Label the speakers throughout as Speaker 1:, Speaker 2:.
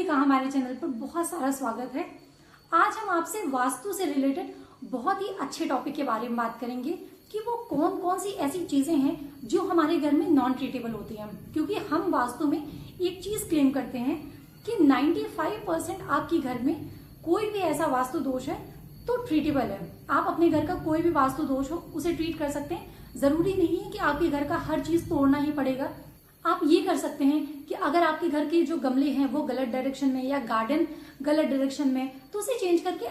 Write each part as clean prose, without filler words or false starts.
Speaker 1: सभी का हमारे चैनल पर बहुत सारा स्वागत है। आज हम आपसे वास्तु से रिलेटेड बहुत ही अच्छे टॉपिक के बारे में बात करेंगे कि वो कौन कौन सी ऐसी चीजें हैं जो हमारे घर में नॉन ट्रीटेबल होती हैं। क्योंकि हम वास्तु में एक चीज क्लेम करते हैं कि 95% आपके घर में कोई भी ऐसा वास्तु दोष है तो ट्रीटेबल है। आप अपने घर का कोई भी वास्तु दोष हो उसे ट्रीट कर सकते हैं। जरूरी नहीं है कि आपके घर का हर चीज तोड़ना ही पड़ेगा। आप ये कर सकते हैं कि अगर आपके घर के जो गमले हैं वो गलत डायरेक्शन में या गार्डन गलत डायरेक्शन में, तो उसे चेंज करके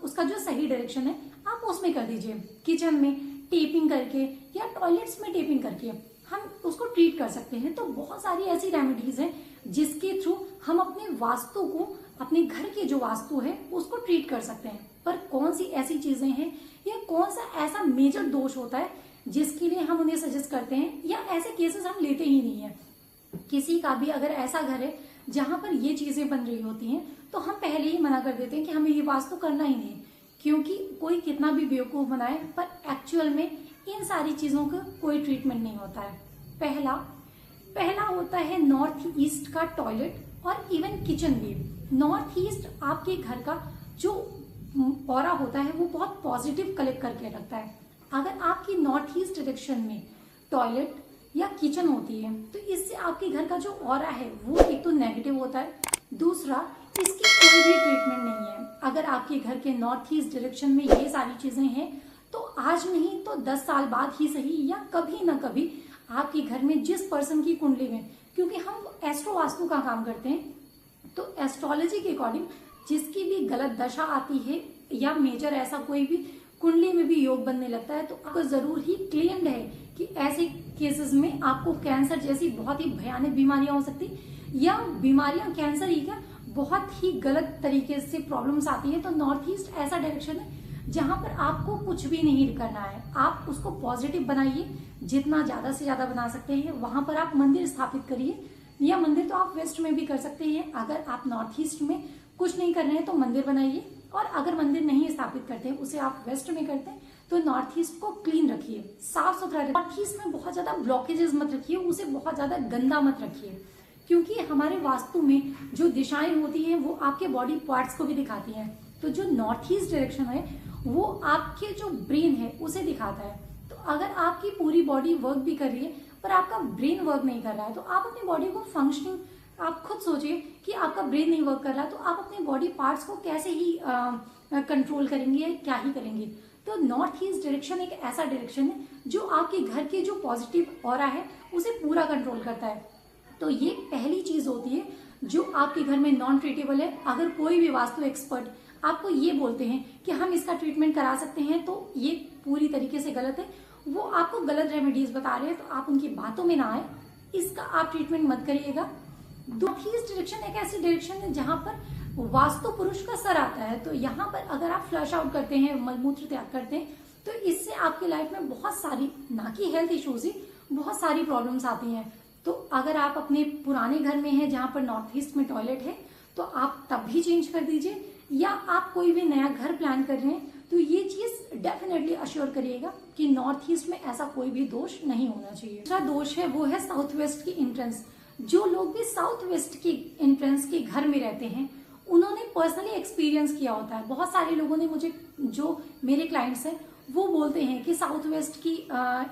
Speaker 1: उसका जो सही डायरेक्शन है आप उसमें कर दीजिए। किचन में टेपिंग करके या टॉयलेट्स में टेपिंग करके हम उसको ट्रीट कर सकते हैं। तो बहुत सारी ऐसी रेमेडीज हैं जिसके थ्रू हम अपने वास्तु को, अपने घर के जो वास्तु है उसको ट्रीट कर सकते हैं। पर कौन सी ऐसी चीजें हैं या कौन सा ऐसा मेजर दोष होता है जिसके लिए हम उन्हें सजेस्ट करते हैं या ऐसे केसेस हम लेते ही नहीं है। किसी का भी अगर ऐसा घर है जहां पर ये चीजें बन रही होती हैं तो हम पहले ही मना कर देते हैं कि हमें ये वास्तु करना ही नहीं, क्योंकि कोई कितना भी बेवकूफ बनाए पर एक्चुअल में इन सारी चीजों का कोई ट्रीटमेंट नहीं होता है। पहला होता है नॉर्थ ईस्ट का टॉयलेट और इवन किचन भी। नॉर्थ ईस्ट आपके घर का जो ऑरा होता है वो बहुत पॉजिटिव कलेक्ट करके रखता है। अगर आपकी नॉर्थ ईस्ट डायरेक्शन में टॉयलेट या किचन होती है तो इससे आपके घर का जो ऑरा है वो एक तो नेगेटिव होता है, दूसरा इसकी कोई भी ट्रीटमेंट नहीं है। अगर आपके घर के नॉर्थ ईस्ट डायरेक्शन में ये सारी चीजें हैं तो आज नहीं तो 10 साल बाद ही सही या कभी ना कभी आपके घर में जिस पर्सन की कुंडली में, क्योंकि हम एस्ट्रो वास्तु का काम करते हैं तो एस्ट्रोलॉजी के अकॉर्डिंग जिसकी भी गलत दशा आती है या मेजर ऐसा कोई भी कुंडली में भी योग बनने लगता है तो आपको जरूर ही क्लेम्ड है कि ऐसे केसेस में आपको कैंसर जैसी बहुत ही भयानक बीमारियां हो सकती या बीमारियां कैंसर ही क्या बहुत ही गलत तरीके से प्रॉब्लम्स आती है। तो नॉर्थ ईस्ट ऐसा डायरेक्शन है जहां पर आपको कुछ भी नहीं करना है, आप उसको पॉजिटिव बनाइए, जितना ज्यादा से ज्यादा बना सकते हैं वहां पर आप मंदिर स्थापित करिए। या मंदिर तो आप वेस्ट में भी कर सकते हैं। अगर आप नॉर्थ ईस्ट में कुछ नहीं कर रहे हैं तो मंदिर बनाइए, और अगर मंदिर नहीं स्थापित करते हैं उसे आप वेस्ट में करते हैं तो नॉर्थ ईस्ट को क्लीन रखिए, साफ सुथरा रखिए। नॉर्थ ईस्ट में बहुत ज्यादा ब्लॉकेजेस मत रखिए, उसे बहुत ज्यादा गंदा मत रखिए, क्योंकि हमारे वास्तु में जो दिशाएं होती हैं वो आपके बॉडी पार्ट्स को भी दिखाती हैं। तो जो नॉर्थ ईस्ट डायरेक्शन है वो आपके जो ब्रेन है उसे दिखाता है। तो अगर आपकी पूरी बॉडी वर्क भी कर रही है पर आपका ब्रेन वर्क नहीं कर रहा है तो आप अपनी बॉडी को फंक्शनिंग, आप खुद सोचिए कि आपका ब्रेन नहीं वर्क कर रहा है तो आप अपने बॉडी पार्ट्स को कैसे ही कंट्रोल करेंगे, क्या ही करेंगे। तो नॉर्थ ईस्ट डायरेक्शन एक ऐसा डायरेक्शन है जो आपके घर के जो पॉजिटिव ऑरा है उसे पूरा कंट्रोल करता है। तो ये पहली चीज होती है जो आपके घर में नॉन ट्रीटेबल है। अगर कोई भी वास्तु एक्सपर्ट आपको ये बोलते हैं कि हम इसका ट्रीटमेंट करा सकते हैं तो ये पूरी तरीके से गलत है। वो आपको गलत रेमेडीज बता रहे हैं तो आप उनकी बातों में ना आए, इसका आप ट्रीटमेंट मत करिएगा। नॉर्थ ईस्ट डायरेक्शन एक ऐसी डायरेक्शन है जहां पर वास्तु पुरुष का सर आता है। तो यहाँ पर अगर आप फ्लश आउट करते हैं, मलमूत्र त्याग करते हैं तो इससे आपकी लाइफ में बहुत सारी, ना कि हेल्थ इश्यूज ही, बहुत सारी प्रॉब्लम्स आती हैं। तो अगर आप अपने पुराने घर में हैं जहां पर नॉर्थ ईस्ट में टॉयलेट है तो आप तब भी चेंज कर दीजिए, या आप कोई भी नया घर प्लान कर रहे हैं तो ये चीज डेफिनेटली अश्योर करिएगा कि नॉर्थ ईस्ट में ऐसा कोई भी दोष नहीं होना चाहिए। दूसरा दोष है वो है साउथ वेस्ट की एंट्रेंस। जो लोग भी साउथ वेस्ट की एंट्रेंस के घर में रहते हैं उन्होंने पर्सनली एक्सपीरियंस किया होता है। बहुत सारे लोगों ने मुझे, जो मेरे क्लाइंट्स हैं वो बोलते हैं कि साउथ वेस्ट की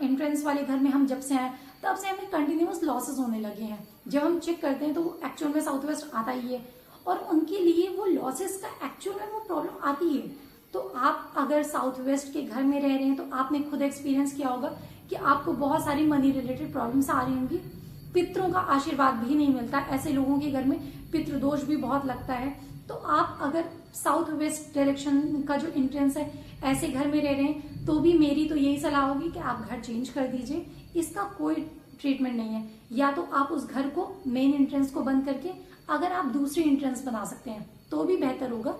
Speaker 1: एंट्रेंस वाले घर में हम जब से आए तब से हमें कंटिन्यूअस लॉसेस होने लगे हैं। जब हम चेक करते हैं तो एक्चुअल में साउथ वेस्ट आता ही है और उनके लिए वो लॉसेस का एक्चुअल में वो प्रॉब्लम आती है। तो आप अगर साउथ वेस्ट के घर में रह रहे हैं तो आपने खुद एक्सपीरियंस किया होगा कि आपको बहुत सारी मनी रिलेटेड प्रॉब्लम्स आ रही होंगी। पितरों का आशीर्वाद भी नहीं मिलता, ऐसे लोगों के घर में पितृदोष भी बहुत लगता है। तो आप अगर साउथ वेस्ट डायरेक्शन का जो एंट्रेंस है ऐसे घर में रह रहे हैं तो भी मेरी तो यही सलाह होगी कि आप घर चेंज कर दीजिए। इसका कोई ट्रीटमेंट नहीं है। या तो आप उस घर को, मेन एंट्रेंस को बंद करके अगर आप दूसरी एंट्रेंस बना सकते हैं तो भी बेहतर होगा,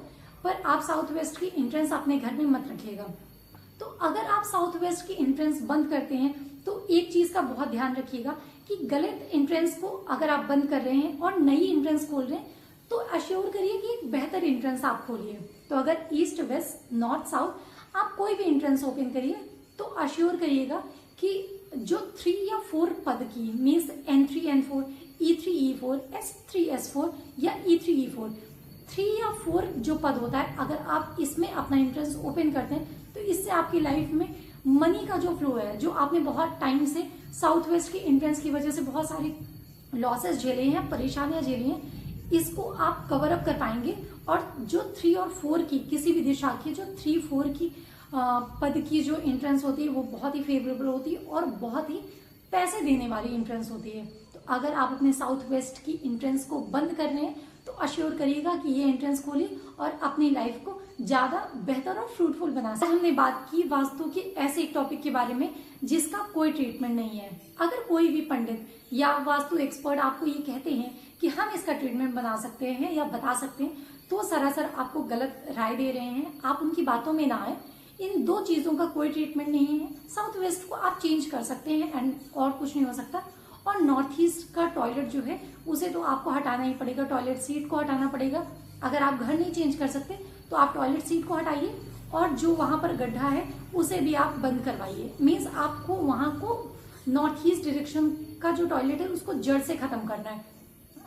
Speaker 1: पर आप साउथ वेस्ट की एंट्रेंस अपने घर में मत रखिएगा। तो अगर आप साउथ वेस्ट की एंट्रेंस बंद करते हैं तो एक चीज का बहुत ध्यान रखिएगा कि गलत एंट्रेंस को अगर आप बंद कर रहे हैं और नई एंट्रेंस खोल रहे हैं तो अश्योर करिए कि एक बेहतर एंट्रेंस आप खोलिए। तो अगर ईस्ट, वेस्ट, नॉर्थ, साउथ आप कोई भी एंट्रेंस ओपन करिए तो अश्योर करिएगा कि जो 3 या 4 पद की means N3 N4 E3E4, S3S4 या E3E4, 3 या 4 जो पद होता है, अगर आप इसमें अपना एंट्रेंस ओपन करते हैं तो इससे आपकी लाइफ में मनी का जो फ्लो है, जो आपने बहुत टाइम से साउथ वेस्ट के एंट्रेंस की वजह से बहुत सारी लॉसेस झेले हैं, परेशानियां झेली हैं, इसको आप कवर अप कर पाएंगे। और जो 3 और 4 की किसी भी दिशा की जो 3-4 की पद की जो एंट्रेंस होती है वो बहुत ही फेवरेबल होती है और बहुत ही पैसे देने वाली एंट्रेंस होती है। तो अगर आप अपने साउथ वेस्ट की एंट्रेंस को बंद कर रहे हैं तो अश्योर करिएगा कि ये एंट्रेंस खोलिए और अपनी लाइफ को ज्यादा बेहतर और फ्रूटफुल बना सकते। हमने बात की वास्तु के ऐसे एक टॉपिक के बारे में जिसका कोई ट्रीटमेंट नहीं है। अगर कोई भी पंडित या वास्तु एक्सपर्ट आपको ये कहते हैं कि हम इसका ट्रीटमेंट बना सकते हैं या बता सकते हैं, तो सरासर आपको गलत राय दे रहे हैं। आप उनकी बातों में ना आए। इन दो चीजों का कोई ट्रीटमेंट नहीं है। साउथ वेस्ट को आप चेंज कर सकते हैं एंड और कुछ नहीं हो सकता। और नॉर्थ ईस्ट का टॉयलेट जो है उसे तो आपको हटाना ही पड़ेगा, टॉयलेट सीट को हटाना पड़ेगा। अगर आप घर नहीं चेंज कर सकते तो आप टॉयलेट सीट को हटाइए और जो वहां पर गड्ढा है उसे भी आप बंद करवाइए। मीन्स आपको वहां को नॉर्थ ईस्ट डायरेक्शन का जो टॉयलेट है उसको जड़ से खत्म करना है।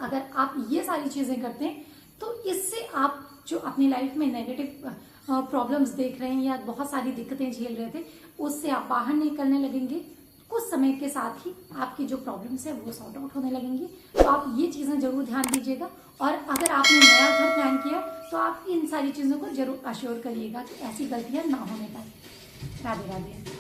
Speaker 1: अगर आप ये सारी चीजें करते हैं तो इससे आप जो अपनी लाइफ में नेगेटिव प्रॉब्लम्स देख रहे हैं या बहुत सारी दिक्कतें झेल रहे थे उससे आप बाहर निकलने लगेंगे। कुछ समय के साथ ही आपकी जो प्रॉब्लम्स है वो सॉर्ट आउट होने लगेंगी। तो आप ये चीजें जरूर ध्यान दीजिएगा। और अगर आपने नया घर प्लान किया तो आप इन सारी चीजों को जरूर अश्योर करिएगा कि ऐसी गलतियां ना होने पाए। राधे राधे।